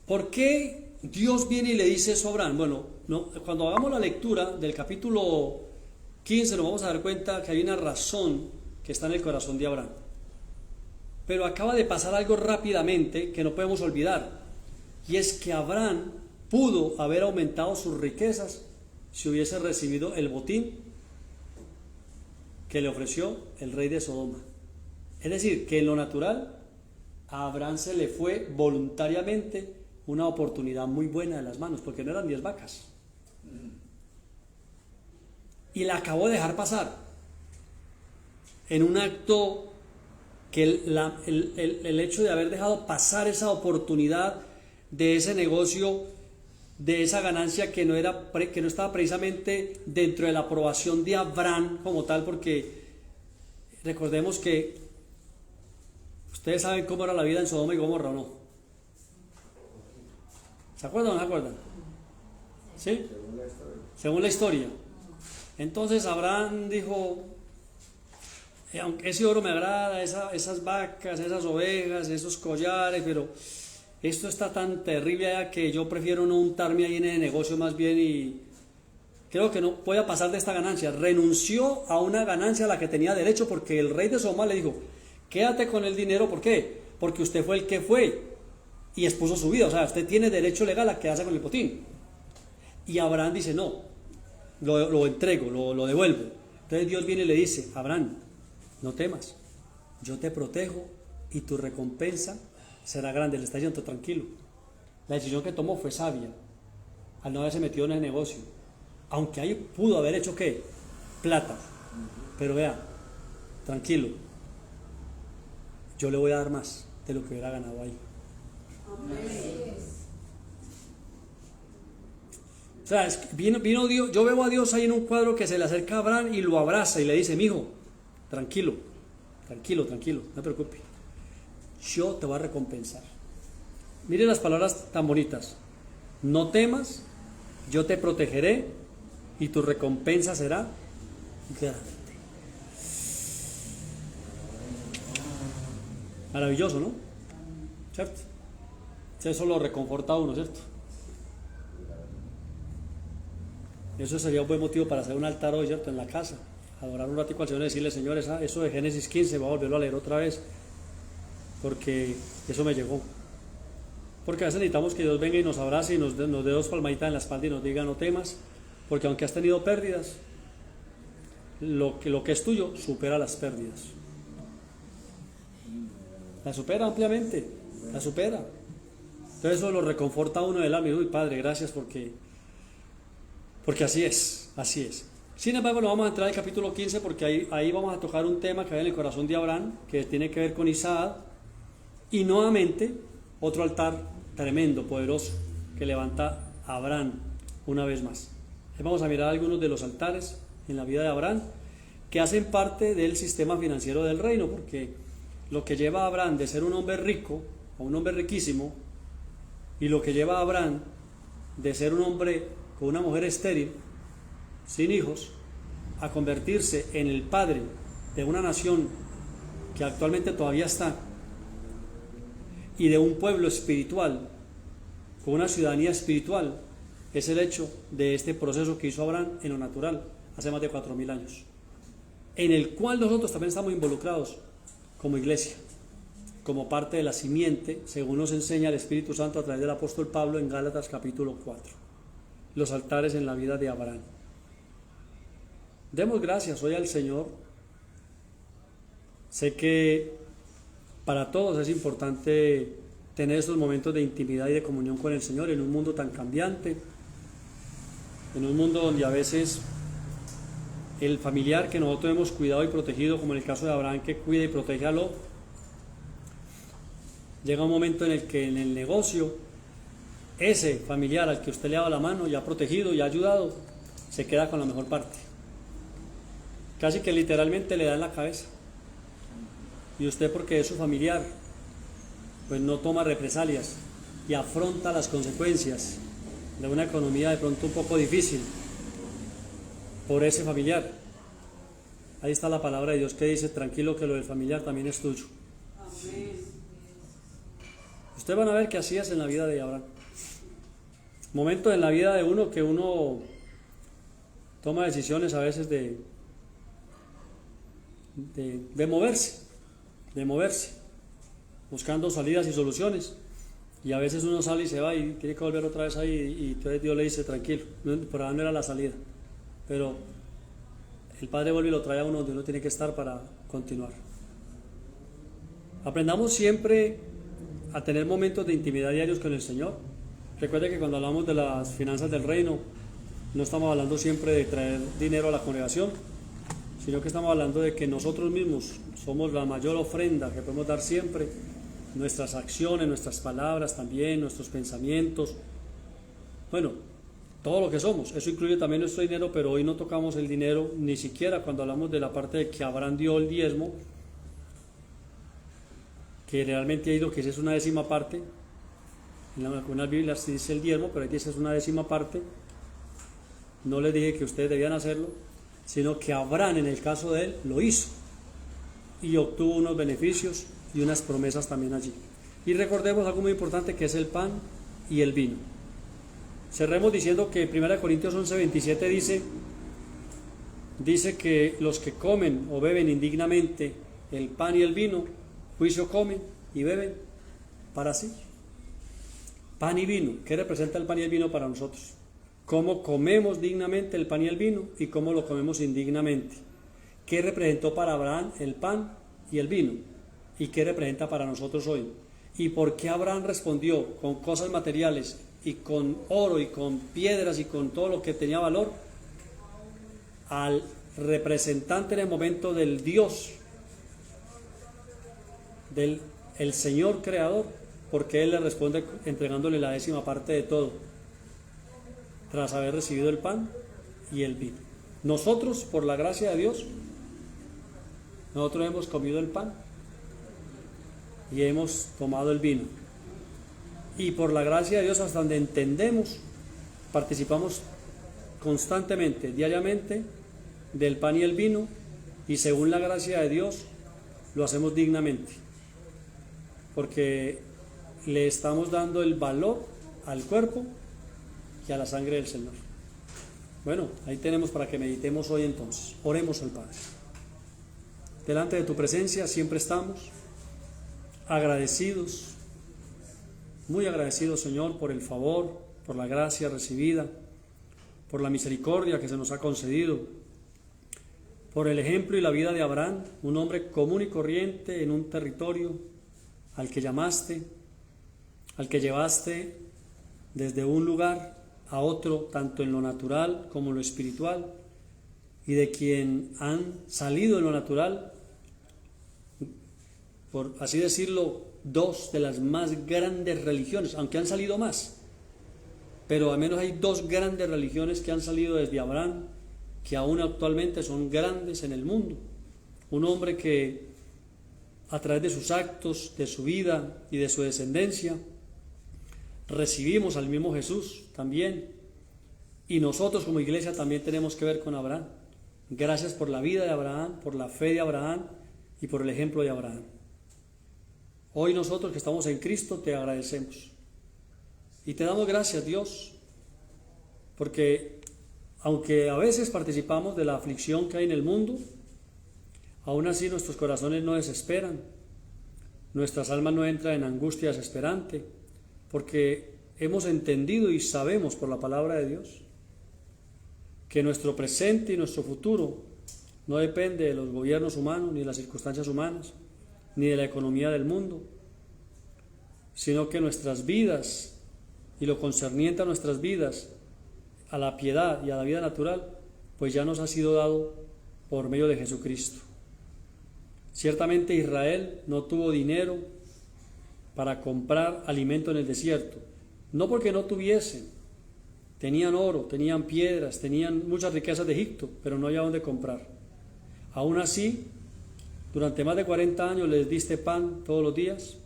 ¿Por qué Dios viene y le dice eso a Abraham? Bueno, cuando hagamos la lectura del capítulo 15 nos vamos a dar cuenta que hay una razón que está en el corazón de Abraham. Pero acaba de pasar algo rápidamente que no podemos olvidar, y es que Abraham pudo haber aumentado sus riquezas si hubiese recibido el botín que le ofreció el rey de Sodoma. Es decir, que en lo natural a Abraham se le fue voluntariamente una oportunidad muy buena de las manos, porque no eran 10 vacas. Y la acabó de dejar pasar en un acto que el hecho de haber dejado pasar esa oportunidad de ese negocio, de esa ganancia que no estaba precisamente dentro de la aprobación de Abraham como tal, porque recordemos que ustedes saben cómo era la vida en Sodoma y Gomorra, ¿o no? ¿Se acuerdan o no se acuerdan? ¿Sí? Según la historia. Entonces Abraham dijo: aunque ese oro me agrada, esas vacas, esas ovejas, esos collares, pero esto está tan terrible allá que yo prefiero no untarme ahí en el negocio más bien, y creo que no voy a pasar de esta ganancia. Renunció a una ganancia a la que tenía derecho, porque el rey de Sodoma le dijo: quédate con el dinero. ¿Por qué? Porque usted fue el que fue y expuso su vida, o sea, usted tiene derecho legal a quedarse con el botín. Y Abraham dice: no, lo entrego, lo devuelvo. Entonces Dios viene y le dice: Abraham, no temas, yo te protejo y tu recompensa será grande. Le está diciendo: tranquilo. La decisión que tomó fue sabia al no haberse metido en el negocio, aunque ahí pudo haber hecho ¿qué? Plata. Pero vea, tranquilo, yo le voy a dar más de lo que hubiera ganado ahí. O sea, vino Dios, yo veo a Dios ahí en un cuadro que se le acerca a Abraham y lo abraza y le dice, mijo, tranquilo, no te preocupes, yo te voy a recompensar. Mire las palabras tan bonitas, no temas, yo te protegeré y tu recompensa será grande. Maravilloso, ¿no? ¿Cierto? Eso lo reconforta a uno, ¿cierto? Eso sería un buen motivo para hacer un altar hoy, ¿cierto? En la casa, adorar un ratico al Señor y decirle, Señor, eso de Génesis 15 voy a volverlo a leer otra vez, porque eso me llegó. Porque a veces necesitamos que Dios venga y nos abrace y nos dé 2 palmaditas en la espalda y nos diga, no temas, porque aunque has tenido pérdidas, lo que es tuyo supera las pérdidas. La supera ampliamente, la supera. Entonces eso lo reconforta a uno del alma y uy, Padre, gracias porque así es. Sin embargo, no vamos a entrar al capítulo 15 porque ahí vamos a tocar un tema que hay en el corazón de Abraham, que tiene que ver con Isaac, y nuevamente otro altar tremendo, poderoso, que levanta a Abraham una vez más. Vamos a mirar algunos de los altares en la vida de Abraham que hacen parte del sistema financiero del reino, porque lo que lleva a Abraham de ser un hombre rico a un hombre riquísimo, y lo que lleva a Abraham de ser un hombre con una mujer estéril, sin hijos, a convertirse en el padre de una nación que actualmente todavía está, y de un pueblo espiritual, con una ciudadanía espiritual, es el hecho de este proceso que hizo Abraham en lo natural, hace más de 4.000 años, en el cual nosotros también estamos involucrados como iglesia, como parte de la simiente, según nos enseña el Espíritu Santo a través del apóstol Pablo en Gálatas capítulo 4. Los altares en la vida de Abraham. Demos gracias hoy al Señor. Sé que para todos es importante tener estos momentos de intimidad y de comunión con el Señor en un mundo tan cambiante, en un mundo donde a veces el familiar que nosotros hemos cuidado y protegido, como en el caso de Abraham que cuida y protege a Lot, llega un momento en el que en el negocio ese familiar al que usted le ha dado la mano y ha protegido y ha ayudado se queda con la mejor parte, casi que literalmente le da en la cabeza, y usted, porque es su familiar, pues no toma represalias y afronta las consecuencias de una economía de pronto un poco difícil por ese familiar. Ahí está la palabra de Dios que dice, tranquilo que lo del familiar también es tuyo. Ustedes van a ver que así es en la vida de Abraham. Momentos en la vida de uno que uno toma decisiones a veces de moverse, buscando salidas y soluciones, y a veces uno sale y se va y tiene que volver otra vez ahí, y entonces Dios le dice, tranquilo, por ahora no era la salida, pero el Padre vuelve y lo trae a uno donde uno tiene que estar para continuar. Aprendamos siempre a tener momentos de intimidad diarios con el Señor. Recuerde que cuando hablamos de las finanzas del reino, no estamos hablando siempre de traer dinero a la congregación, sino que estamos hablando de que nosotros mismos somos la mayor ofrenda que podemos dar siempre, nuestras acciones, nuestras palabras también, nuestros pensamientos, bueno, todo lo que somos. Eso incluye también nuestro dinero, pero hoy no tocamos el dinero, ni siquiera cuando hablamos de la parte de que Abraham dio el diezmo, que realmente hay ido que es una décima parte. En algunas Biblias se dice el diezmo, pero ahí dice es una décima parte. No les dije que ustedes debían hacerlo, sino que Abraham, en el caso de él, lo hizo y obtuvo unos beneficios y unas promesas también allí. Y recordemos algo muy importante, que es el pan y el vino. Cerremos diciendo que 1 Corintios 11:27 dice que los que comen o beben indignamente el pan y el vino, juicio comen y beben para sí. Pan y vino, ¿qué representa el pan y el vino para nosotros? ¿Cómo comemos dignamente el pan y el vino y cómo lo comemos indignamente? ¿Qué representó para Abraham el pan y el vino? ¿Y qué representa para nosotros hoy? ¿Y por qué Abraham respondió con cosas materiales y con oro y con piedras y con todo lo que tenía valor al representante en el momento del Dios, del el Señor creador? Porque él le responde entregándole la décima parte de todo. tras haber recibido el pan y el vino. Nosotros, por la gracia de Dios, nosotros hemos comido el pan y hemos tomado el vino. Y por la gracia de Dios, hasta donde entendemos, participamos constantemente, diariamente, del pan y el vino, y según la gracia de Dios, lo hacemos dignamente, porque le estamos dando el valor al cuerpo y a la sangre del Señor. Bueno, ahí tenemos para que meditemos hoy entonces. Oremos al Padre. Delante de tu presencia siempre estamos agradecidos, muy agradecidos, Señor, por el favor, por la gracia recibida, por la misericordia que se nos ha concedido, por el ejemplo y la vida de Abraham, un hombre común y corriente en un territorio al que llamaste, al que llevaste desde un lugar a otro, tanto en lo natural como en lo espiritual, y de quien han salido en lo natural, por así decirlo, dos de las más grandes religiones, aunque han salido más, pero al menos hay dos grandes religiones que han salido desde Abraham, que aún actualmente son grandes en el mundo. Un hombre que a través de sus actos, de su vida y de su descendencia, recibimos al mismo Jesús también, y nosotros como iglesia también tenemos que ver con Abraham. Gracias por la vida de Abraham, por la fe de Abraham y por el ejemplo de Abraham. Hoy nosotros que estamos en Cristo te agradecemos y te damos gracias, Dios, porque aunque a veces participamos de la aflicción que hay en el mundo, aún así nuestros corazones no desesperan, nuestras almas no entran en angustia desesperante, porque hemos entendido y sabemos por la palabra de Dios que nuestro presente y nuestro futuro no depende de los gobiernos humanos, ni de las circunstancias humanas, ni de la economía del mundo, sino que nuestras vidas y lo concerniente a nuestras vidas, a la piedad y a la vida natural, pues ya nos ha sido dado por medio de Jesucristo. Ciertamente Israel no tuvo dinero para comprar alimento en el desierto, no porque no tuviesen, tenían oro, tenían piedras, tenían muchas riquezas de Egipto, pero no había dónde comprar. Aún así, durante más de 40 años les diste pan todos los días,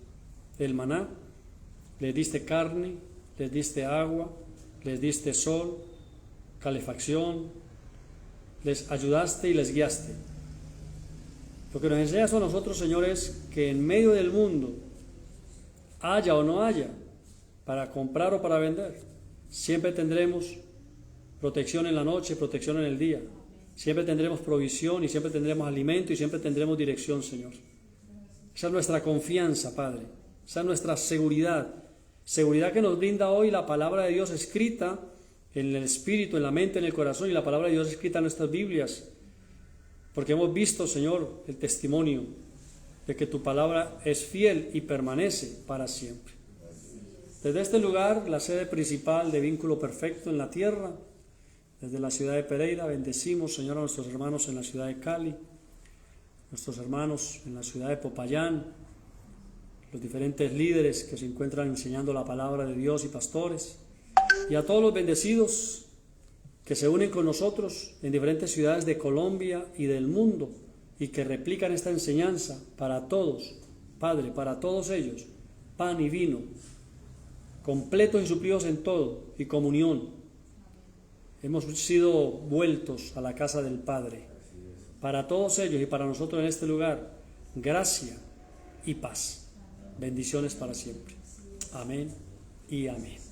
el maná, les diste carne, les diste agua, les diste sol, calefacción, les ayudaste y les guiaste. Lo que nos enseña eso a nosotros, Señor, es que en medio del mundo, haya o no haya, para comprar o para vender, siempre tendremos protección en la noche, protección en el día. Siempre tendremos provisión y siempre tendremos alimento y siempre tendremos dirección, Señor. Esa es nuestra confianza, Padre. Esa es nuestra seguridad. Seguridad que nos brinda hoy la palabra de Dios escrita en el espíritu, en la mente, en el corazón, y la palabra de Dios escrita en nuestras Biblias. Porque hemos visto, Señor, el testimonio de que tu palabra es fiel y permanece para siempre. Desde este lugar, la sede principal de Vínculo Perfecto en la tierra, desde la ciudad de Pereira, bendecimos, Señor, a nuestros hermanos en la ciudad de Cali, nuestros hermanos en la ciudad de Popayán, los diferentes líderes que se encuentran enseñando la palabra de Dios y pastores, y a todos los bendecidos que se unen con nosotros en diferentes ciudades de Colombia y del mundo y que replican esta enseñanza para todos, Padre, para todos ellos, pan y vino, completos y suplidos en todo y comunión. Hemos sido vueltos a la casa del Padre. Para todos ellos y para nosotros en este lugar, gracia y paz. Bendiciones para siempre. Amén y amén.